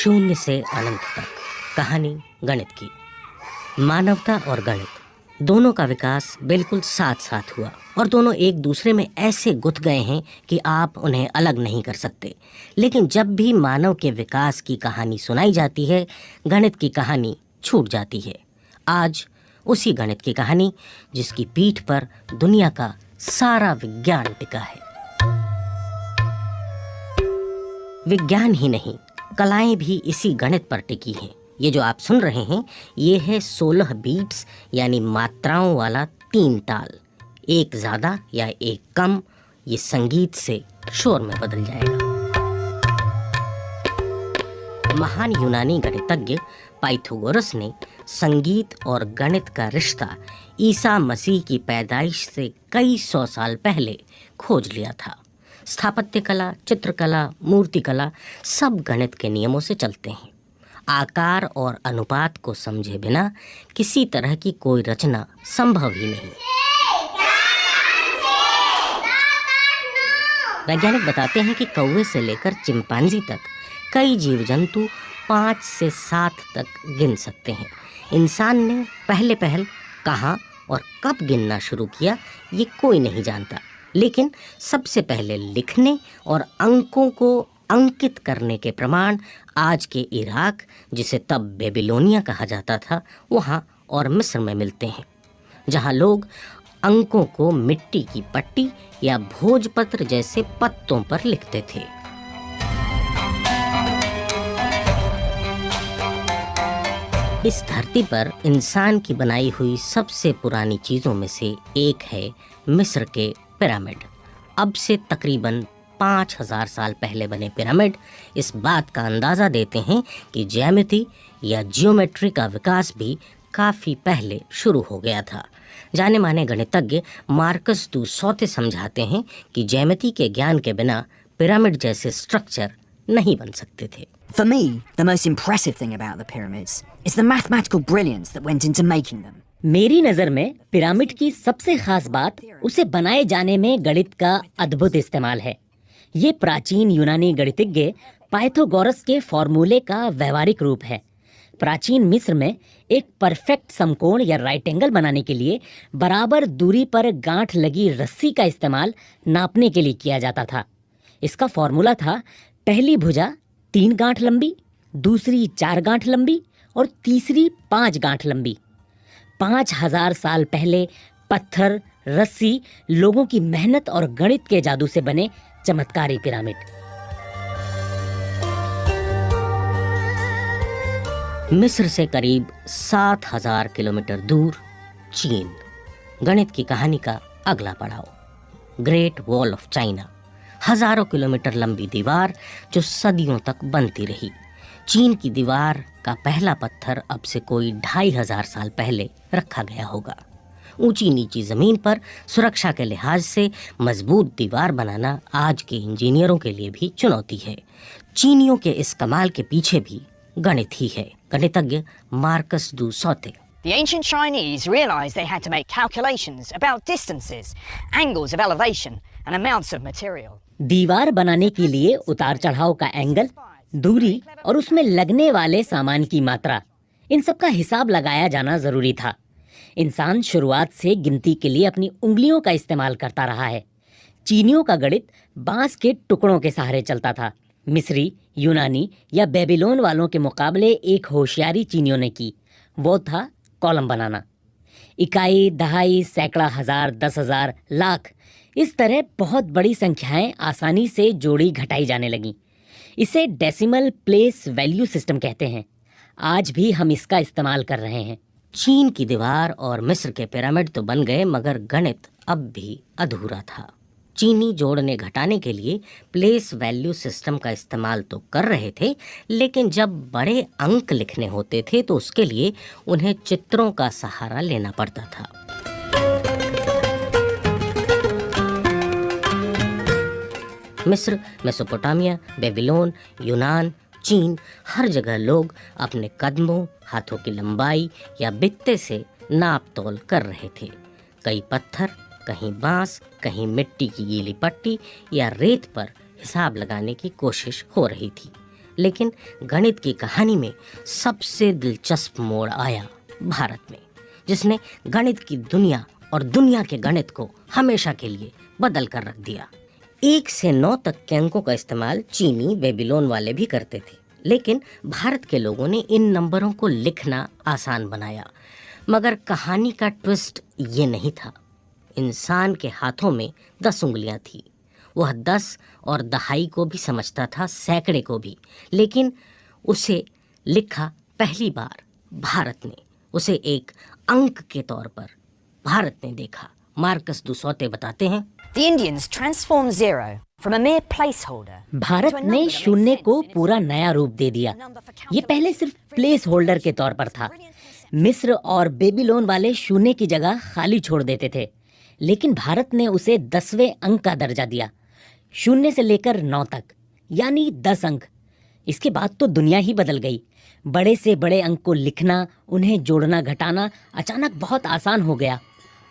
शून्य से अनंत तक कहानी गणित की। मानवता और गणित दोनों का विकास बिल्कुल साथ साथ हुआ और दोनों एक दूसरे में ऐसे गुथ गए हैं कि आप उन्हें अलग नहीं कर सकते। लेकिन जब भी मानव के विकास की कहानी सुनाई जाती है, गणित की कहानी छूट जाती है। आज उसी गणित की कहानी जिसकी पीठ पर दुनिया का सारा विज्ञान टिका है। विज्ञान ही नहीं, कलाएं भी इसी गणित पर टिकी हैं। ये जो आप सुन रहे हैं, ये है 16 बीट्स यानी मात्राओं वाला 3 ताल। एक ज़्यादा या एक कम, ये संगीत से शोर में बदल जाएगा। महान यूनानी गणितज्ञ पाइथागोरस ने संगीत और गणित का रिश्ता ईसा मसीह की पैदाइश से कई सौ साल पहले खोज लिया था। स्थापत्य कला, चित्रकला, मूर्तिकला सब गणित के नियमों से चलते हैं। आकार और अनुपात को समझे बिना किसी तरह की कोई रचना संभव ही नहीं। वैज्ञानिक बताते हैं कि कौवे से लेकर चिंपांजी तक कई जीव जंतु 5 से 7 तक गिन सकते हैं। इंसान ने पहले कहाँ और कब गिनना शुरू किया, ये कोई नहीं जानता। लेकिन सबसे पहले लिखने और अंकों को अंकित करने के प्रमाण आज के इराक, जिसे तब बेबीलोनिया कहा जाता था, वहाँ और मिस्र में मिलते हैं, जहाँ लोग अंकों को मिट्टी की पट्टी या भोजपत्र जैसे पत्तों पर लिखते थे। इस धरती पर इंसान की बनाई हुई सबसे पुरानी चीजों में से एक है मिस्र के पिरामिड। अब से तकरीबन 5000 साल पहले बने पिरामिड इस बात का अंदाज़ा देते हैं कि ज्यामिति या जियोमेट्री का विकास भी काफ़ी पहले शुरू हो गया था। जाने माने गणितज्ञ मार्कस दू सौते समझाते हैं कि ज्यामिति के ज्ञान के बिना पिरामिड जैसे स्ट्रक्चर नहीं बन सकते थे। For me, the most impressive thing about the pyramids is the mathematical brilliance that went into making them. मेरी नज़र में पिरामिड की सबसे खास बात उसे बनाए जाने में गणित का अद्भुत इस्तेमाल है। ये प्राचीन यूनानी गणितज्ञ पाइथागोरस के फॉर्मूले का व्यवहारिक रूप है। प्राचीन मिस्र में एक परफेक्ट समकोण या राइट एंगल बनाने के लिए बराबर दूरी पर गांठ लगी रस्सी का इस्तेमाल नापने के लिए किया जाता था। इसका फॉर्मूला था, पहली भुजा 3 गांठ लंबी, दूसरी 4 गांठ लंबी और तीसरी 5 गांठ लंबी। 5000 साल पहले पत्थर, रस्सी, लोगों की मेहनत और गणित के जादू से बने चमत्कारी पिरामिड। मिस्र से करीब 7000 किलोमीटर दूर चीन। गणित की कहानी का अगला पड़ाव, ग्रेट वॉल ऑफ चाइना। हजारों किलोमीटर लंबी दीवार जो सदियों तक बनती रही। चीन की दीवार का पहला पत्थर अब से कोई 2500 साल पहले रखा गया होगा। ऊंची नीची जमीन पर सुरक्षा के लिहाज से मजबूत दीवार बनाना आज के इंजीनियरों के लिए भी चुनौती है। चीनियों के इस कमाल के पीछे भी गणित ही है। गणितज्ञ मार्कस दू saute. The ancient Chinese realized they had to make calculations about distances, angles of elevation, and amounts of material. दीवार बनाने के लिए उतार चढ़ाव का एंगल, दूरी और उसमें लगने वाले सामान की मात्रा, इन सब का हिसाब लगाया जाना जरूरी था। इंसान शुरुआत से गिनती के लिए अपनी उंगलियों का इस्तेमाल करता रहा है। चीनियों का गणित बांस के टुकड़ों के सहारे चलता था। मिस्री, यूनानी या बेबीलोन वालों के मुकाबले एक होशियारी चीनियों ने की, वो था कॉलम बनाना। इकाई, दहाई, सैकड़ा, हजार, 10,000, लाख, इस तरह बहुत बड़ी संख्याएं आसानी से जोड़ी घटाई जाने लगीं। इसे डेसिमल प्लेस वैल्यू सिस्टम कहते हैं। आज भी हम इसका इस्तेमाल कर रहे हैं। चीन की दीवार और मिस्र के पिरामिड तो बन गए, मगर गणित अब भी अधूरा था। चीनी जोड़ने घटाने के लिए प्लेस वैल्यू सिस्टम का इस्तेमाल तो कर रहे थे, लेकिन जब बड़े अंक लिखने होते थे तो उसके लिए उन्हें चित्रों का सहारा लेना पड़ता था। मिस्र, मेसोपोटामिया, बेबीलोन, यूनान, चीन, हर जगह लोग अपने कदमों, हाथों की लंबाई या बित्ते से नाप तोल कर रहे थे। कई पत्थर, कहीं बांस, कहीं मिट्टी की गीली पट्टी या रेत पर हिसाब लगाने की कोशिश हो रही थी। लेकिन गणित की कहानी में सबसे दिलचस्प मोड़ आया भारत में, जिसने गणित की दुनिया और दुनिया के गणित को हमेशा के लिए बदल कर रख दिया। 1 से 9 तक के अंकों का इस्तेमाल चीनी बेबीलोन वाले भी करते थे, लेकिन भारत के लोगों ने इन नंबरों को लिखना आसान बनाया। मगर कहानी का ट्विस्ट ये नहीं था। इंसान के हाथों में 10 उंगलियां थी। वह 10 और दहाई को भी समझता था, सैकड़े को भी, लेकिन उसे लिखा पहली बार भारत ने, उसे एक अंक के तौर पर भारत ने देखा। मार्कस दुसौते बताते हैं, The Indians transformed zero from a mere placeholder. Bharat ने शून्य को पूरा नया रूप दे दिया। ये पहले सिर्फ प्लेस होल्डर के तौर पर था। मिस्र और बेबीलोन वाले शून्य की जगह खाली छोड़ देते थे, लेकिन भारत ने उसे 10वें अंक का दर्जा दिया, 0 से लेकर 9 तक, यानी 10 अंक। इसके बाद तो दुनिया ही बदल गई। बड़े से बड़े अंक को लिखना, उन्हें जोड़ना घटाना अचानक बहुत आसान हो गया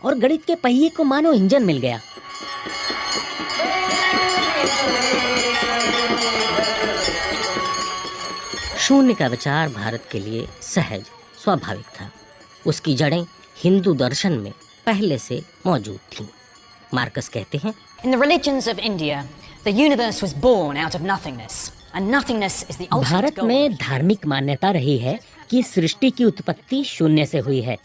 और गणित के पहिए को मानो इंजन मिल गया। शून्य का विचार भारत के लिए सहज स्वाभाविक था। उसकी जड़ें हिंदू दर्शन में पहले से मौजूद थीं। मार्कस कहते हैं, In the religions of India, the universe was born out of nothingness, and nothingness is the ultimate Bharat goal. में धार्मिक मान्यता रही है कि सृष्टि की उत्पत्ति शून्य से हुई है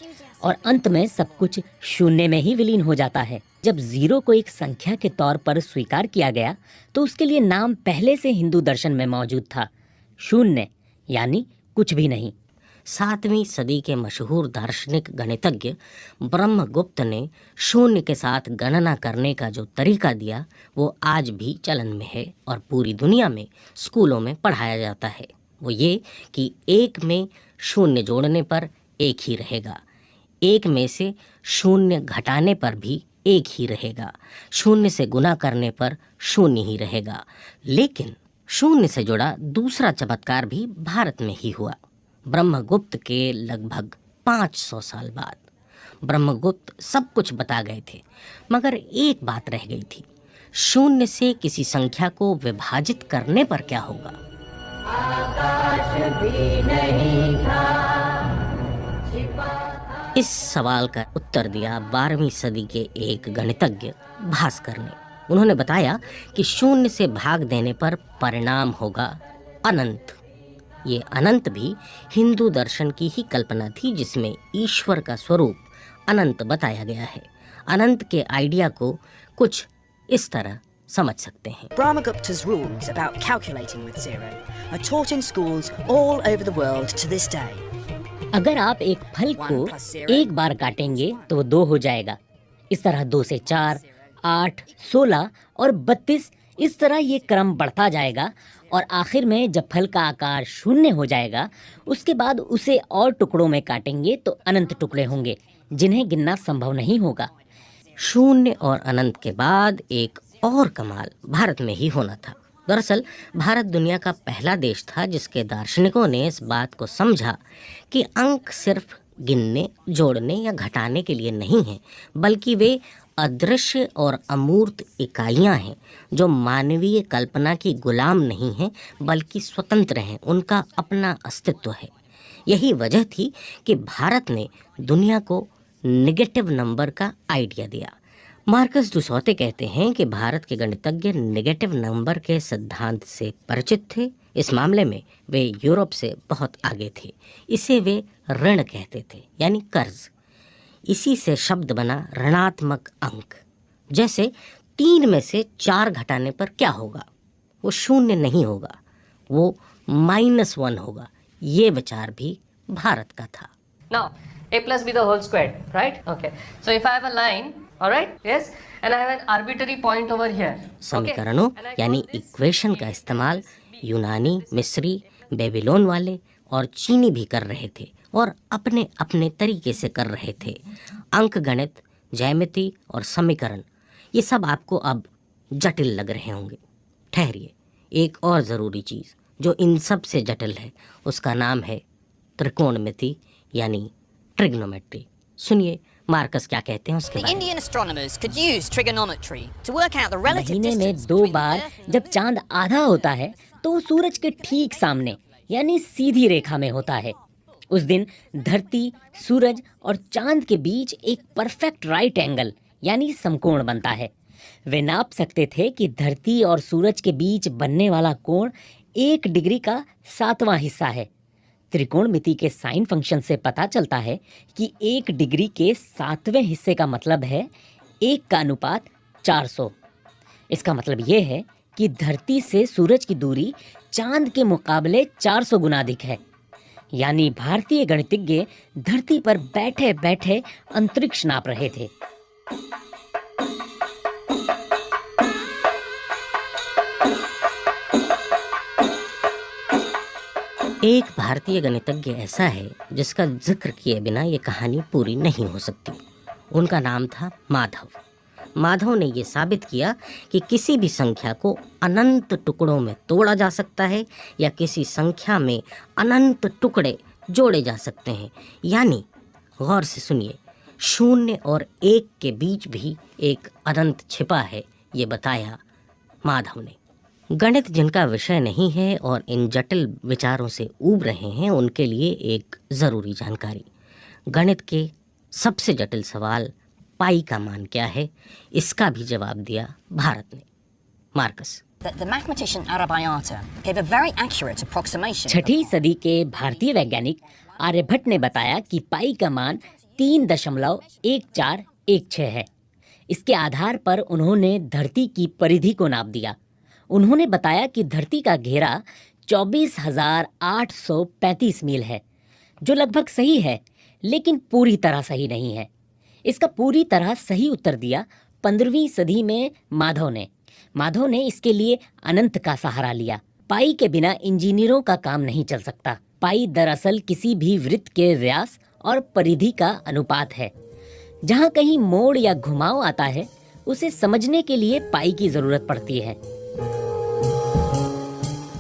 और अंत में सब कुछ शून्य में ही विलीन हो जाता है। जब जीरो को एक संख्या के तौर पर स्वीकार किया गया तो उसके लिए नाम पहले से हिंदू दर्शन में मौजूद था, शून्य, यानी कुछ भी नहीं। 7वीं सदी के मशहूर दार्शनिक गणितज्ञ ब्रह्मगुप्त ने शून्य के साथ गणना करने का जो तरीका दिया वो आज भी चलन में है और पूरी दुनिया में स्कूलों में पढ़ाया जाता है। वो ये कि 1 में शून्य जोड़ने पर 1 ही रहेगा, 1 में से शून्य घटाने पर भी 1 ही रहेगा, 0 से गुना करने पर 0 ही रहेगा। लेकिन शून्य से जुड़ा दूसरा चमत्कार भी भारत में ही हुआ। ब्रह्मगुप्त के लगभग 500 साल बाद ब्रह्मगुप्त सब कुछ बता गए थे, मगर एक बात रह गई थी, 0 से किसी संख्या को विभाजित करने पर क्या होगा। इस सवाल का उत्तर दिया 12वीं सदी के एक गणितज्ञ भास्कर ने। उन्होंने बताया कि 0 से भाग देने पर परिणाम होगा अनंत। ये अनंत भी हिंदू दर्शन की ही कल्पना थी, जिसमें ईश्वर का स्वरूप अनंत बताया गया है। अनंत के आइडिया को कुछ इस तरह समझ सकते हैं। Brahmagupta's rules about calculating with zero are taught in schools all over the world to this day. अगर आप एक फल को एक बार काटेंगे तो वो 2 हो जाएगा। इस तरह 2 से 4, 8, 16 और 32, इस तरह ये क्रम बढ़ता जाएगा और आखिर में जब फल का आकार 0 हो जाएगा, उसके बाद उसे और टुकड़ों में काटेंगे तो अनंत टुकड़े होंगे जिन्हें गिनना संभव नहीं होगा। 0 और अनंत के बाद एक और कमाल भारत में ही होना था। दरअसल भारत दुनिया का पहला देश था जिसके दार्शनिकों ने इस बात को समझा कि अंक सिर्फ गिनने, जोड़ने या घटाने के लिए नहीं हैं, बल्कि वे अदृश्य और अमूर्त इकाइयां हैं जो मानवीय कल्पना की गुलाम नहीं हैं बल्कि स्वतंत्र हैं, उनका अपना अस्तित्व है। यही वजह थी कि भारत ने दुनिया को नेगेटिव नंबर का आइडिया दिया। मार्कस दुसौते कहते हैं कि भारत के गणितज्ञ नेगेटिव नंबर के सिद्धांत से परिचित थे। इस मामले में वे यूरोप से बहुत आगे थे। इसे वे ऋण कहते थे, यानी कर्ज। इसी से शब्द बना ऋणात्मक अंक। जैसे 3 में से 4 घटाने पर क्या होगा, वो 0 नहीं होगा, वो -1 होगा। ये विचार भी भारत का था। Now, a plus b the whole squared, right? Okay. So if I have a line, all right, yes, and I have an arbitrary point over here. समीकरणों यानी इक्वेशन का इस्तेमाल यूनानी, मिस्री, बेबीलोन वाले और चीनी भी कर रहे थे और अपने अपने तरीके से कर रहे थे। अंक गणित, ज्यामिति और समीकरण, ये सब आपको अब जटिल लग रहे होंगे। ठहरिए, एक और ज़रूरी चीज़ जो इन सब से जटिल है उसका नाम है त्रिकोणमिति यानी ट्रिग्नोमेट्री। सुनिए मार्कस क्या कहते हैं उसके The बारे में। Indian astronomers could use trigonometry to work out the relative महीने में distance 2 between bar the Earth and जब चांद आधा होता है तो वो सूरज के ठीक सामने यानी सीधी रेखा में होता है। उस दिन धरती, सूरज और चांद के बीच एक परफेक्ट राइट एंगल यानी समकोण बनता है। वे नाप सकते थे कि धरती और सूरज के बीच बनने वाला कोण 1 डिग्री का 7वां हिस्सा है। त्रिकोणमिति के साइन फंक्शन से पता चलता है कि 1 डिग्री के 7वें हिस्से का मतलब है 1 का अनुपात 400। इसका मतलब ये है कि धरती से सूरज की दूरी चांद के मुकाबले 400 गुना अधिक है। यानी भारतीय गणितज्ञ धरती पर बैठे बैठे अंतरिक्ष नाप रहे थे। एक भारतीय गणितज्ञ ऐसा है जिसका जिक्र किए बिना ये कहानी पूरी नहीं हो सकती। उनका नाम था माधव। माधव ने ये साबित किया कि किसी भी संख्या को अनंत टुकड़ों में तोड़ा जा सकता है या किसी संख्या में अनंत टुकड़े जोड़े जा सकते हैं। यानी गौर से सुनिए, 0 और 1 के बीच भी एक अनंत छिपा है, ये बताया माधव ने। गणित जिनका विषय नहीं है और इन जटिल विचारों से ऊब रहे हैं, उनके लिए एक ज़रूरी जानकारी। गणित के सबसे जटिल सवाल पाई का मान क्या है, इसका भी जवाब दिया भारत ने। Marcus. The mathematician Aryabhata gave a very accurate approximation. 6ठी सदी के भारतीय वैज्ञानिक आर्यभट्ट ने बताया कि पाई का मान 3.1416 है। इसके आधार पर उन्होंने धरती की परिधि को नाप दिया। उन्होंने बताया कि धरती का घेरा 24,835 मील है, जो लगभग सही है, लेकिन पूरी तरह सही नहीं है। इसका पूरी तरह सही उत्तर दिया 15वीं सदी में माधव ने इसके लिए अनंत का सहारा लिया। पाई के बिना इंजीनियरों का काम नहीं चल सकता। पाई दरअसल किसी भी वृत्त के व्यास और परिधि का अनुपात है। जहाँ कहीं मोड़ या घुमाव आता है, उसे समझने के लिए पाई की जरूरत पड़ती है।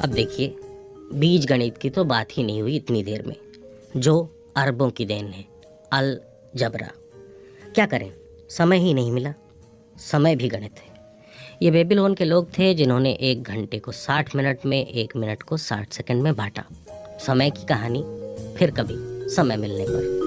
अब देखिए, बीज गणित की तो बात ही नहीं हुई इतनी देर में, जो अरबों की देन है, अल जबरा। क्या करें, समय ही नहीं मिला। समय भी गणित है। ये बेबीलोन के लोग थे जिन्होंने 1 घंटे को 60 मिनट में, 1 मिनट को 60 सेकंड में बांटा। समय की कहानी फिर कभी समय मिलने पर।